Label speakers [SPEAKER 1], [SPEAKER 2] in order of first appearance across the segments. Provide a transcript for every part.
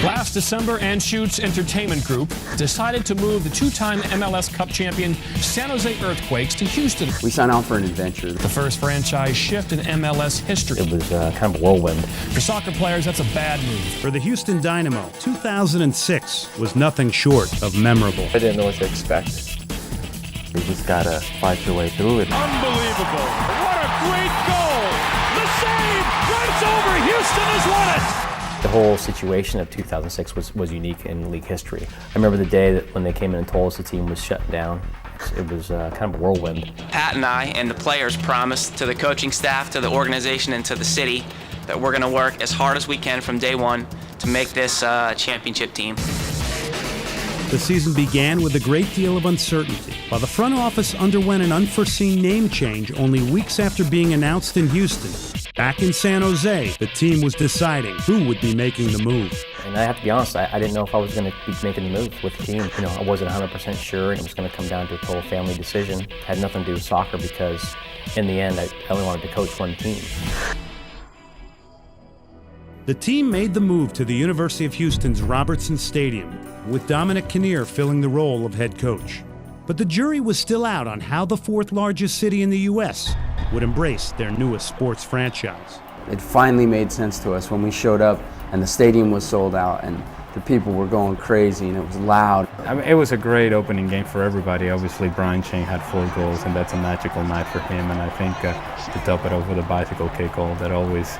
[SPEAKER 1] Last December, Anschutz Entertainment Group decided to move the two-time MLS Cup champion San Jose Earthquakes to Houston.
[SPEAKER 2] We signed on for an adventure.
[SPEAKER 1] The first franchise shift in MLS history.
[SPEAKER 3] It was kind of a whirlwind.
[SPEAKER 1] For soccer players, that's a bad move.
[SPEAKER 4] For the Houston Dynamo, 2006 was nothing short of memorable.
[SPEAKER 3] I didn't know what to expect. You just gotta fight your way through it.
[SPEAKER 5] Unbelievable. What a great goal. The save runs over. Houston has won it.
[SPEAKER 3] The whole situation of 2006 was unique in league history. I remember the day that when they came in and told us the team was shut down. It was kind of a whirlwind.
[SPEAKER 6] Pat and I and the players promised to the coaching staff, to the organization, and to the city that we're going to work as hard as we can from day one to make this a championship team.
[SPEAKER 4] The season began with a great deal of uncertainty, while the front office underwent an unforeseen name change only weeks after being announced in Houston. Back in San Jose, the team was deciding who would be making the move.
[SPEAKER 3] And I have to be honest, I didn't know if I was going to be making the move with the team. I wasn't 100% sure. It was going to come down to a total family decision. It had nothing to do with soccer because in the end, I only wanted to coach one team.
[SPEAKER 4] The team made the move to the University of Houston's Robertson Stadium, with Dominic Kinnear filling the role of head coach. But the jury was still out on how the fourth largest city in the U.S. would embrace their newest sports franchise.
[SPEAKER 2] It finally made sense to us when we showed up and the stadium was sold out and the people were going crazy and it was loud.
[SPEAKER 7] I mean, it was a great opening game for everybody. Obviously, Brian Ching had 4 goals, and that's a magical night for him. And I think to top it off with a bicycle kick goal, that always,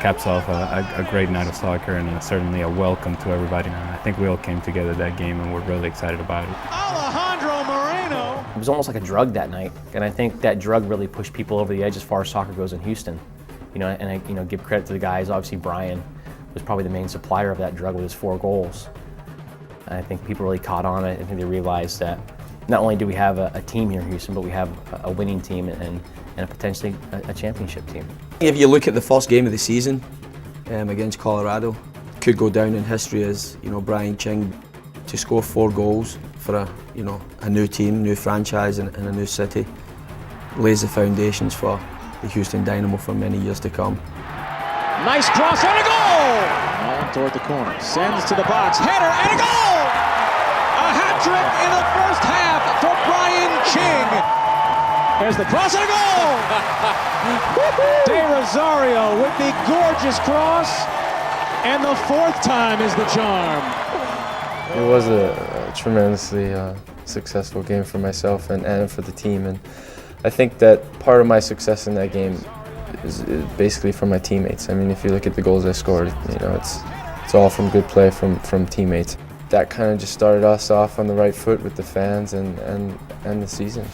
[SPEAKER 7] caps off a great night of soccer, and certainly a welcome to everybody. And I think we all came together that game, and we're really excited about it.
[SPEAKER 5] Alejandro Moreno.
[SPEAKER 3] It was almost like a drug that night, and I think that drug really pushed people over the edge as far as soccer goes in Houston. And I give credit to the guys. Obviously, Brian was probably the main supplier of that drug with his 4 goals. And I think people really caught on it. I think they realized that not only do we have a team here in Houston, but we have a winning team and potentially a championship team.
[SPEAKER 8] If you look at the first game of the season against Colorado, could go down in history as Brian Ching to score 4 goals for a new team, new franchise, and a new city, lays the foundations for the Houston Dynamo for many years to come.
[SPEAKER 5] Nice cross and a goal! And toward the corner. Sends to the box. Header and a goal! A hat trick in the first half for Brian Ching. There's the cross and a goal! De Rosario with the gorgeous cross. And the 4th time is the charm.
[SPEAKER 9] It was a tremendously successful game for myself and for the team. And I think that part of my success in that game is basically from my teammates. I mean, if you look at the goals I scored, it's all from good play from teammates. That kind of just started us off on the right foot with the fans and the season.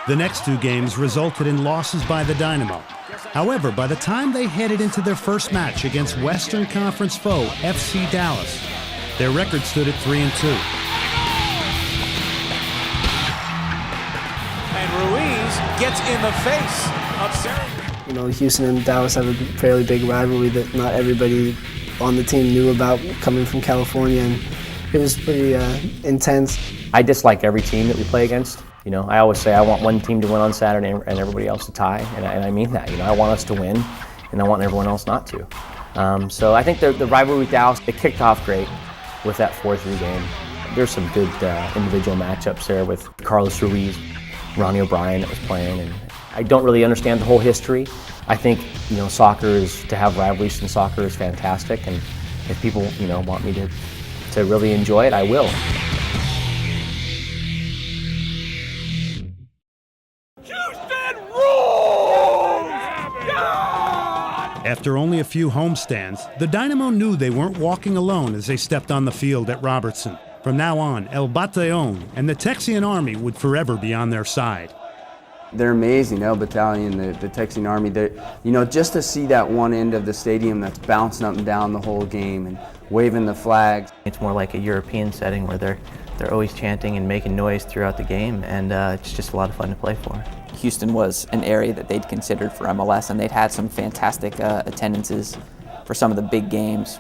[SPEAKER 4] The next 2 games resulted in losses by the Dynamo. However, by the time they headed into their first match against Western Conference foe FC Dallas, their record stood at 3-2.
[SPEAKER 5] Ruiz gets in the face of Sarah.
[SPEAKER 10] Houston and Dallas have a fairly big rivalry that not everybody on the team knew about, coming from California, and it was pretty intense.
[SPEAKER 3] I dislike every team that we play against. I always say I want one team to win on Saturday and everybody else to tie, and I mean that. I want us to win, and I want everyone else not to. So I think the rivalry with Dallas, it kicked off great with that 4-3 game. There's some good individual matchups there with Carlos Ruiz, Ronnie O'Brien that was playing, and I don't really understand the whole history. I think soccer is, to have rivalries in soccer is fantastic, and if people want me to really enjoy it, I will.
[SPEAKER 5] Houston rules!
[SPEAKER 4] After only a few homestands, the Dynamo knew they weren't walking alone as they stepped on the field at Robertson. From now on, El Batallón and the Texian Army would forever be on their side.
[SPEAKER 2] They're amazing, El Battalion, the Texian Army. Just to see that one end of the stadium that's bouncing up and down the whole game and waving the flags.
[SPEAKER 3] It's more like a European setting where they're always chanting and making noise throughout the game, and it's just a lot of fun to play for.
[SPEAKER 6] Houston was an area that they'd considered for MLS, and they'd had some fantastic attendances for some of the big games.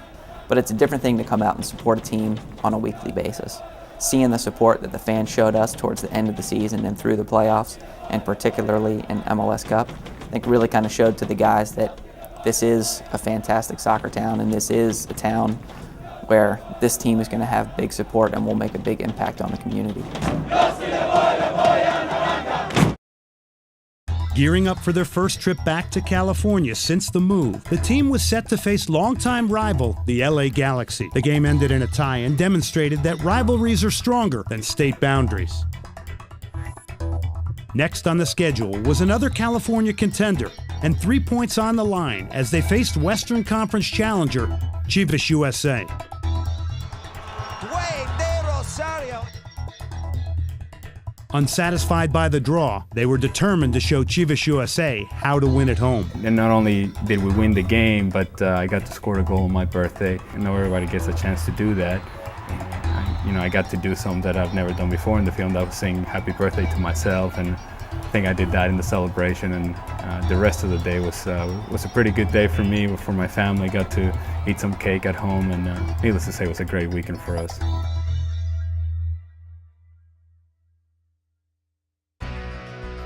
[SPEAKER 6] But it's a different thing to come out and support a team on a weekly basis. Seeing the support that the fans showed us towards the end of the season and through the playoffs, and particularly in MLS Cup, think really kind of showed to the guys that this is a fantastic soccer town, and this is a town where this team is going to have big support and will make a big impact on the community.
[SPEAKER 4] Gearing up for their first trip back to California since the move, the team was set to face longtime rival, the LA Galaxy. The game ended in a tie and demonstrated that rivalries are stronger than state boundaries. Next on the schedule was another California contender, and 3 points on the line as they faced Western Conference challenger Chivas USA. Unsatisfied by the draw, they were determined to show Chivas USA how to win at home.
[SPEAKER 7] And not only did we win the game, but I got to score a goal on my birthday. I know everybody gets a chance to do that. And I got to do something that I've never done before in the field. I was saying happy birthday to myself, and I think I did that in the celebration. And the rest of the day was a pretty good day for me, for my family. Got to eat some cake at home, and needless to say, it was a great weekend for us.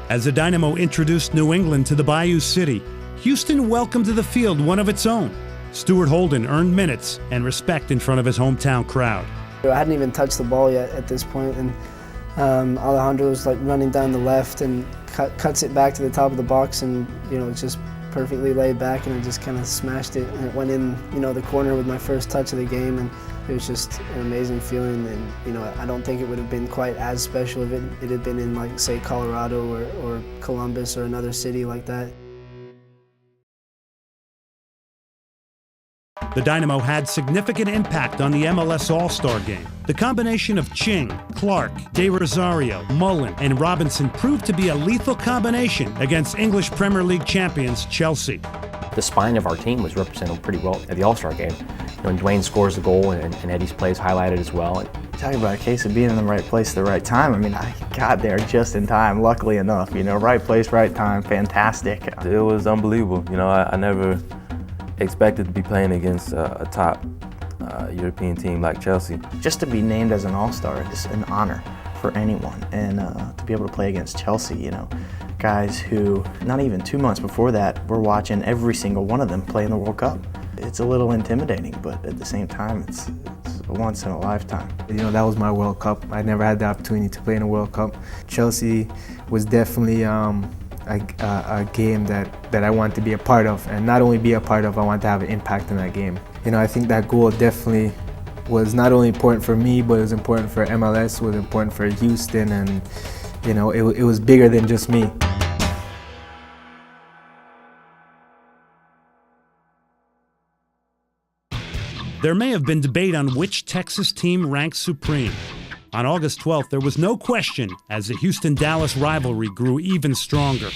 [SPEAKER 4] As the Dynamo introduced New England to the Bayou City, Houston welcomed to the field one of its own. Stuart Holden earned minutes and respect in front of his hometown crowd.
[SPEAKER 10] I hadn't even touched the ball yet at this point, and Alejandro was like running down the left and cuts it back to the top of the box, and it's just perfectly laid back, and I just kind of smashed it, and it went in the corner with my first touch of the game, and it was just an amazing feeling. And I don't think it would have been quite as special if it had been in, like, say, Colorado or Columbus or another city like that.
[SPEAKER 4] The Dynamo had significant impact on the MLS All-Star Game. The combination of Ching, Clark, De Rosario, Mullen, and Robinson proved to be a lethal combination against English Premier League champions Chelsea.
[SPEAKER 3] The spine of our team was represented pretty well at the All-Star Game. When Dwayne scores the goal and Eddie's plays highlighted as well.
[SPEAKER 11] Talking about a case of being in the right place at the right time. I mean, I got there just in time, luckily enough. Right place, right time, fantastic.
[SPEAKER 12] It was unbelievable. I never expected to be playing against a top European team like Chelsea.
[SPEAKER 11] Just to be named as an All-Star is an honor for anyone, and to be able to play against Chelsea, guys who not even 2 months before that we're watching every single one of them play in the World Cup. It's a little intimidating, but at the same time, it's once in a lifetime.
[SPEAKER 13] That was my World Cup. I never had the opportunity to play in a World Cup. Chelsea was definitely a game that I wanted to be a part of, and not only be a part of, I wanted to have an impact in that game. I think that goal definitely was not only important for me, but it was important for MLS, it was important for Houston, and it was bigger than just me.
[SPEAKER 4] There may have been debate on which Texas team ranked supreme. On August 12th, there was no question as the Houston-Dallas rivalry grew even stronger.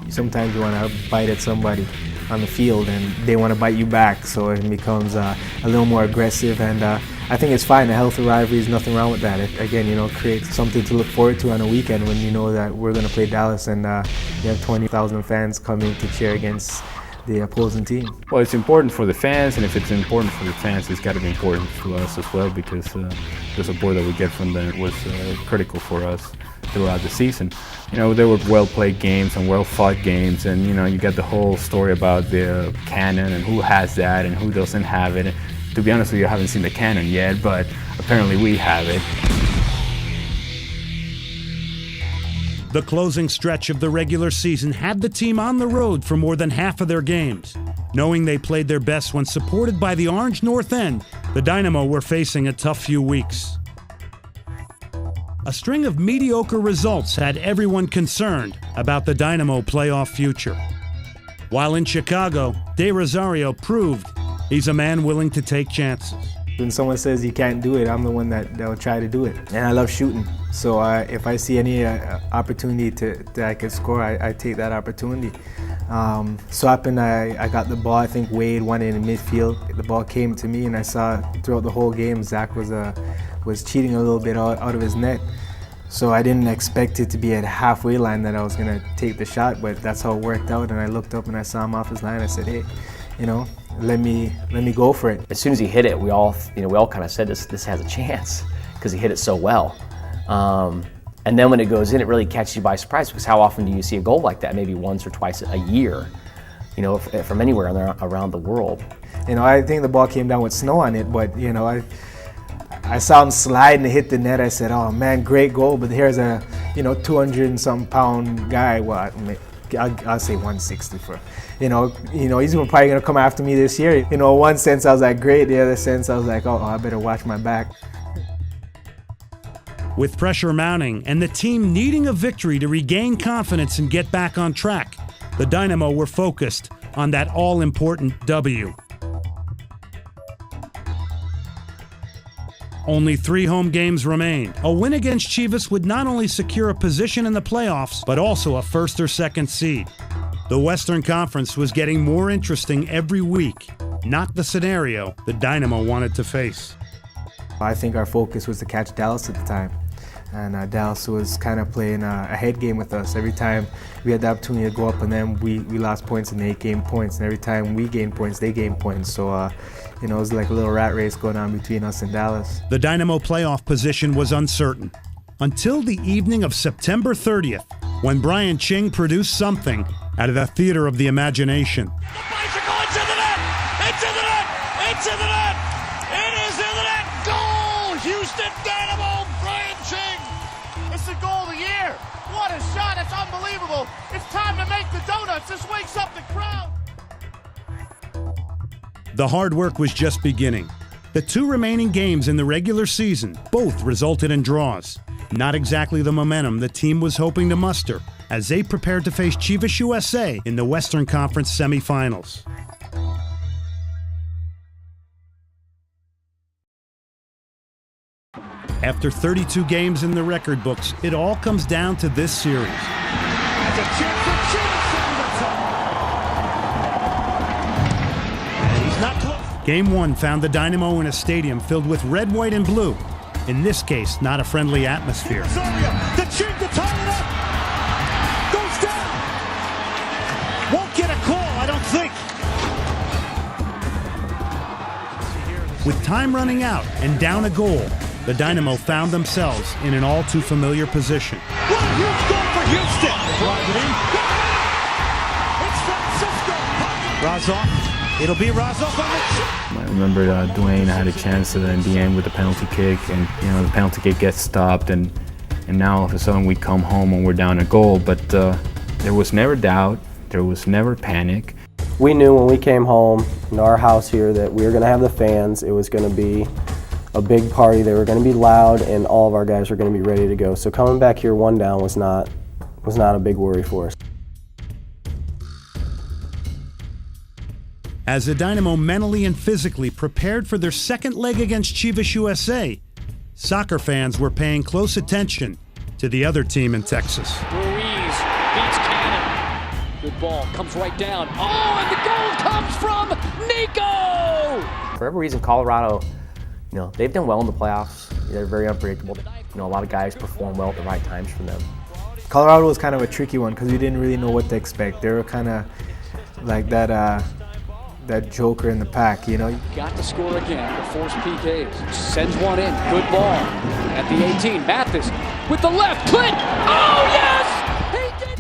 [SPEAKER 13] Sometimes you want to bite at somebody on the field and they want to bite you back, so it becomes a little more aggressive, and I think it's fine. A healthy rivalry is nothing wrong with that. It, again, creates something to look forward to on a weekend when you know that we're going to play Dallas and you have 20,000 fans coming to cheer against the opposing team.
[SPEAKER 7] Well, it's important for the fans, and if it's important for the fans, it's got to be important for us as well, because the support that we get from them was critical for us throughout the season. There were well-played games and well-fought games, and you get the whole story about the cannon and who has that and who doesn't have it. To be honest with you, I haven't seen the cannon yet, but apparently we have it.
[SPEAKER 4] The closing stretch of the regular season had the team on the road for more than half of their games. Knowing they played their best when supported by the Orange North End, the Dynamo were facing a tough few weeks. A string of mediocre results had everyone concerned about the Dynamo playoff future. While in Chicago, De Rosario proved he's a man willing to take chances.
[SPEAKER 13] When someone says you can't do it, I'm the one that will try to do it. And I love shooting, so if I see any opportunity that I can score, I take that opportunity. Swapping, I got the ball. I think Wade won it in midfield. The ball came to me, and I saw throughout the whole game Zach was cheating a little bit out of his net. So I didn't expect it to be at halfway line that I was gonna take the shot, but that's how it worked out. And I looked up and I saw him off his line. I said, hey, let me go for it.
[SPEAKER 3] As soon as he hit it, we all kind of said this has a chance, because he hit it so well. And then when it goes in, it really catches you by surprise, because how often do you see a goal like that? Maybe once or twice a year, you know, from anywhere around the world.
[SPEAKER 13] You know, I think the ball came down with snow on it, but, you know, I saw him slide and hit the net. I said, oh man, great goal, but here's a, you know, 200-something pound guy. Well, I'll say 160 for, you know, he's probably gonna come after me this year. You know, one sense I was like, great. The other sense I was like, oh, I better watch my back.
[SPEAKER 4] With pressure mounting and the team needing a victory to regain confidence and get back on track, the Dynamo were focused on that all-important W. Only 3 home games remained. A win against Chivas would not only secure a position in the playoffs, but also a first or second seed. The Western Conference was getting more interesting every week, not the scenario the Dynamo wanted to face.
[SPEAKER 13] I think our focus was to catch Dallas at the time. And Dallas was kind of playing a head game with us. Every time we had the opportunity to go up and then we lost points and they gained points. And every time we gained points, they gained points. So, you know, it was like a little rat race going on between us and Dallas.
[SPEAKER 4] The Dynamo playoff position was uncertain until the evening of September 30th, when Brian Ching produced something out of the theater of the imagination.
[SPEAKER 14] The bicycle into the net! Into the net! Into the net! It is in the net! Goal! Houston Dynamo! Brian Ching! It's the goal of the year! What a shot! It's unbelievable! It's time to make the donuts! This wakes up the crowd!
[SPEAKER 4] The hard work was just beginning. The 2 remaining games in the regular season both resulted in draws. Not exactly the momentum the team was hoping to muster as they prepared to face Chivas USA in the Western Conference semifinals. After 32 games in the record books, it all comes down to this series.
[SPEAKER 14] That's a chance for Chivas over the top. And he's not close.
[SPEAKER 4] Game 1 found the Dynamo in a stadium filled with red, white, and blue. In this case, not a friendly atmosphere.
[SPEAKER 14] The Ching to tie it up. Goes down. Won't get a call, I don't think.
[SPEAKER 4] With time running out and down a goal, the Dynamo found themselves in an all too familiar position.
[SPEAKER 14] What a huge goal for Houston. It's Francisco. Razov. It'll be Razov on the chip.
[SPEAKER 7] I remember Dwayne had a chance in the end with the penalty kick, and you know the penalty kick gets stopped, and now all of a sudden we come home and we're down a goal. But there was never doubt, there was never panic.
[SPEAKER 15] We knew when we came home in our house here that we were going to have the fans. It was going to be a big party. They were going to be loud, and all of our guys were going to be ready to go. So coming back here 1 down was not a big worry for us.
[SPEAKER 4] As the Dynamo mentally and physically prepared for their second leg against Chivas USA, soccer fans were paying close attention to the other team in Texas.
[SPEAKER 1] Ruiz beats Cannon. Good ball, comes right down. Oh, and the goal comes from Nico!
[SPEAKER 3] For every reason, Colorado, you know, they've done well in the playoffs. They're very unpredictable. You know, a lot of guys perform well at the right times for them.
[SPEAKER 13] Colorado was kind of a tricky one because we didn't really know what to expect. They were kind of like that joker in the pack, you know.
[SPEAKER 1] Got to score again to force PKs. Sends one in. Good ball. At the 18, Mathis with the left. Clint! Oh, yes!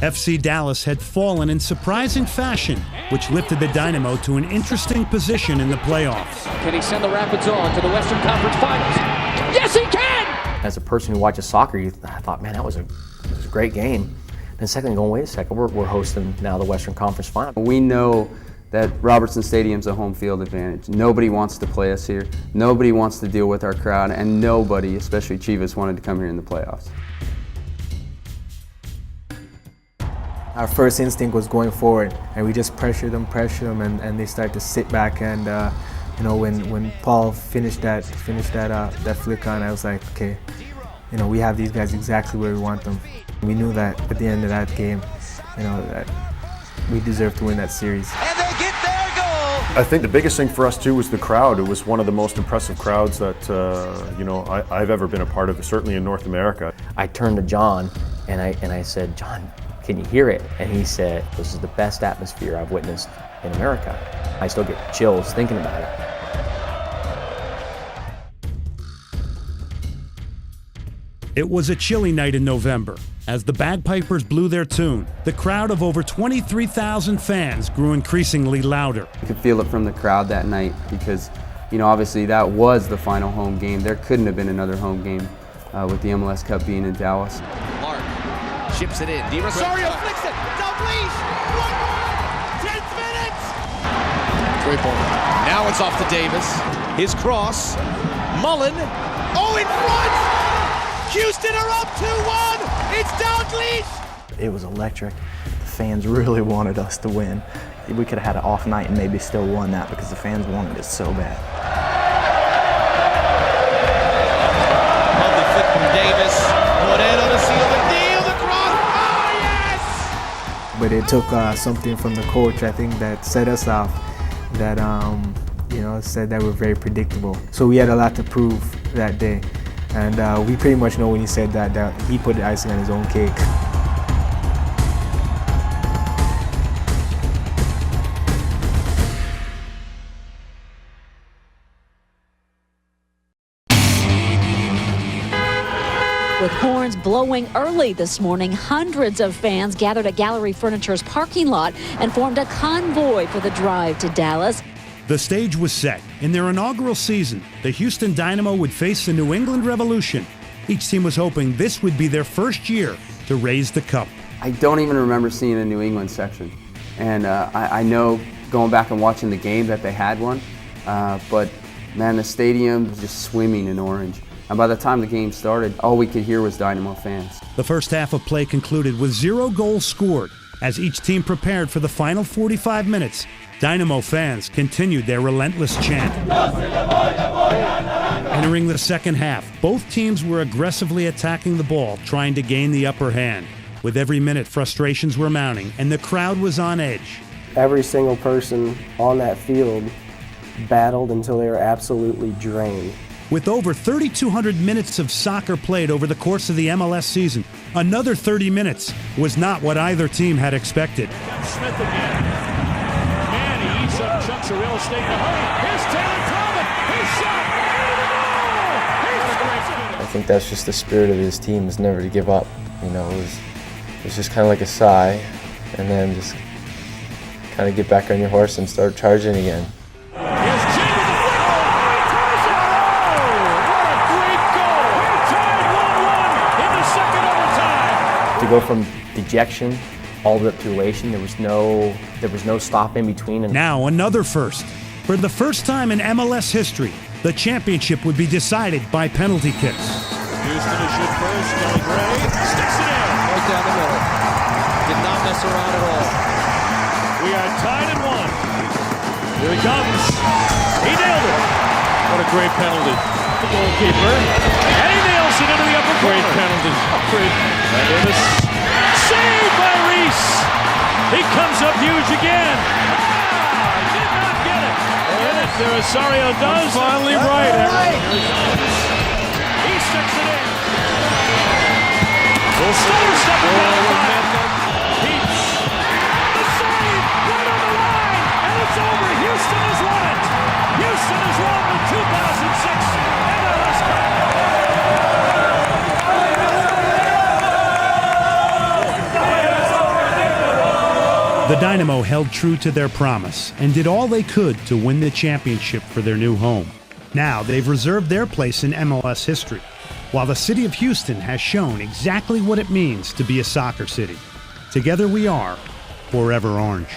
[SPEAKER 4] FC Dallas had fallen in surprising fashion, which lifted the Dynamo to an interesting position in the playoffs.
[SPEAKER 1] Can he send the Rapids on to the Western Conference Finals? Yes, he can!
[SPEAKER 3] As a person who watches soccer, I thought, man, that was a great game. And secondly, going, wait a second, we're hosting now the Western Conference Final.
[SPEAKER 2] We know that Robertson Stadium's a home field advantage. Nobody wants to play us here. Nobody wants to deal with our crowd, and nobody, especially Chivas, wanted to come here in the playoffs.
[SPEAKER 13] Our first instinct was going forward, and we just pressured them, and they started to sit back. And you know, when Paul finished that flick on, I was like, okay, you know, we have these guys exactly where we want them. We knew that at the end of that game, you know, that we deserved to win that series.
[SPEAKER 14] And they get their goal.
[SPEAKER 16] I think the biggest thing for us too was the crowd. It was one of the most impressive crowds that you know I've ever been a part of, certainly in North America.
[SPEAKER 3] I turned to John and I said, John, can you hear it? And he said, this is the best atmosphere I've witnessed in America. I still get chills thinking about it.
[SPEAKER 4] It was a chilly night in November. As the bagpipers blew their tune, the crowd of over 23,000 fans grew increasingly louder.
[SPEAKER 2] You could feel it from the crowd that night because, obviously that was the final home game. There couldn't have been another home game with the MLS Cup being in Dallas.
[SPEAKER 14] Mark ships it in. Di Rosario flicks it. Dalglish. 10th minute. Now it's off to Davis. His cross. Mullen. Oh, in front. Houston are up 2-1. It's Dalglish.
[SPEAKER 11] It was electric. The fans really wanted us to win. We could have had an off night and maybe still won that because the fans wanted it so bad.
[SPEAKER 14] Lovely flick from Davis. Moreno to seal the deal. The cross. Oh, yes!
[SPEAKER 13] But it took something from the coach, I think, that set us off, that said that we're very predictable. So we had a lot to prove that day. And we pretty much know when he said that he put the icing on his own cake.
[SPEAKER 17] With horns blowing early this morning, hundreds of fans gathered at Gallery Furniture's parking lot and formed a convoy for the drive to Dallas.
[SPEAKER 4] The stage was set. In their inaugural season, the Houston Dynamo would face the New England Revolution. Each team was hoping this would be their first year to raise the cup.
[SPEAKER 2] I don't even remember seeing a New England section. And I know going back and watching the game that they had one, but man, the stadium was just swimming in orange. And by the time the game started, all we could hear was Dynamo fans.
[SPEAKER 4] The first half of play concluded with 0 goals scored. As each team prepared for the final 45 minutes, Dynamo fans continued their relentless chant. Entering the second half, both teams were aggressively attacking the ball, trying to gain the upper hand. With every minute, frustrations were mounting, and the crowd was on edge.
[SPEAKER 15] Every single person on that field battled until they were absolutely drained.
[SPEAKER 4] With over 3,200 minutes of soccer played over the course of the MLS season, another 30 minutes was not what either team had expected.
[SPEAKER 1] Smith again. Man, he eats up chunks of real estate in a hurry. Here's Taylor Corbin. His shot.
[SPEAKER 9] I think that's just the spirit of his team, is never to give up. It was just kind of like a sigh, and then just kind of get back on your horse and start charging again.
[SPEAKER 3] To go from dejection all the way up to elation, there was no stop in between. And
[SPEAKER 4] now another first. For the first time in MLS history, the championship would be decided by penalty kicks.
[SPEAKER 14] Houston is shoot first. Kelly Gray sticks it in. Right down the middle. Did not mess around at all. We are tied at 1. Here he comes. He nailed it. What a great penalty. The goalkeeper. And he nails it into the upper corner. Great penalty. Davis. Saved by Reese. He comes up huge again. Did not get it. And there Rosario does. Finally right. He sticks it in. We'll step it down. Peeps. The save. Right on the line. And it's over. Houston has won it. Houston has won the 2006 MLS Cup.
[SPEAKER 4] The Dynamo held true to their promise and did all they could to win the championship for their new home. Now they've reserved their place in MLS history, while the city of Houston has shown exactly what it means to be a soccer city. Together we are forever orange.